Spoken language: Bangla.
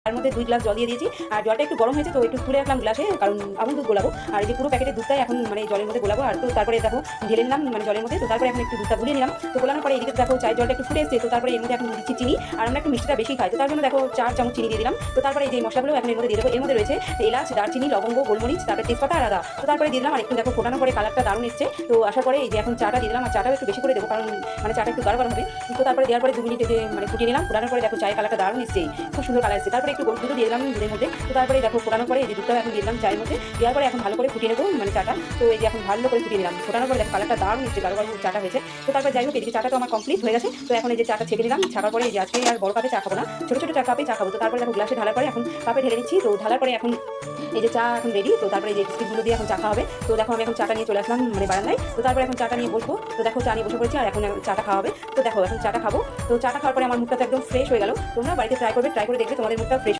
তার মধ্যে 2 গ্লাস জল দিয়ে দিয়েছি। আর জলটা একটু গরম হয়েছে তো একটু তুলে রাখলাম গ্লাসে, কারণ আমুল দুধ গোলাবো। আর এই যে পুরো প্যাকেটের দুধটাই এখন মানে জলের মধ্যে গোলাবো। আর তো তারপরে দেখো ঢেলে নিলাম মানে জলের মধ্যে। তো তারপরে এখন একটু দুধটা গুলিয়ে নিলাম। তো গোলানোর পরে এদিকে দেখো চায়ের জলটা একটু ফুটে এসেছে। তো তারপরে এর মধ্যে এখন দিচ্ছি চিনি। আর আমরা একটু মিষ্টিটা বেশি খাই, তো তার জন্য দেখো 4 চামচ চিনি দিয়ে দিলাম। তো তারপরে এই যে মশলাগুলো এখন এর মধ্যে দিয়ে দেবো। এর মধ্যে রয়েছে এলাচ, দারচিনি, লবঙ্গ, গোলমরিচ, তারপরে তেজপাতা আর আদা। তো তারপরে দিয়ে দিলাম। আর একটু দেখো ফোটানোর পরে কালারটা দারুণ এসছে। তো আসার পরে এই যে এখন চাটা দিয়ে দিলাম। আর চাটাও একটু বেশি করে দেবো, কারণ মানে চাটা একটু গাঢ় গাঢ় হবে। তো তারপরে দেওয়ার পরে 2 মিনিট যে মানে ফুটিয়ে নিলাম। ফোটানোর পরে দেখো চায়ের কালারটা দারুণ এসছে, খুব সুন্দর কালার এসছে। তারপরে একটু গরুর দুধও দিয়ে দিলাম দুধের মধ্যে। তো তারপরে দেখো ফোটানোর পরে এই যে দুধটাও এখন দিয়ে দিলাম চায়ের মধ্যে। দেওয়ার পরে এখন ভালো করে ফুটিয়ে নেবো মানে চাটা। তো এই যে এখন ভালো করে ফুটিয়ে নিলাম। ফোটানোর পরে দেখো কালারটা দারুণ এসছে, গাঢ় গাঢ় চাটা হয়েছে। তো তারপর যাই হোক এদিকে চাটা তো আমার কমপ্লিট হয়ে গেছে। তো এখন এই যে চাটা ছেঁকে নিলাম। ছাকার পরে এই যে আজকে আর বড় কাপে চা খাবো না, ছোট ছোট চা কাপে চা খাবো। তো তারপরে দেখো গ্লাসে ঢালার পরে এখন কাপে ঢেলে নিচ্ছি। তো ঢালার পরে এখন এই যে চা এখন রেডি। তো তারপরে এই যে বিস্কিটগুলো দিয়ে এখন চা খাওয়া হবে। তো দেখো আমি এখন চাটা নিয়ে চলে আসলাম মানে বারান্দায়। তো তারপরে এখন চাটা নিয়ে বসবো। তো দেখো চা নিয়ে বসে পড়েছি আর এখন চাটা খাওয়া হবে। তো দেখো এখন চাটা খাবো। তো চাটা খাওয়ার পরে আমার মুখটা তো একদম ফ্রেশ হয়ে গেল। তোমরা বাড়িতে ট্রাই করবে, ট্রাই করে দেখবে তোমাদের মুখটা ফ্রেশ।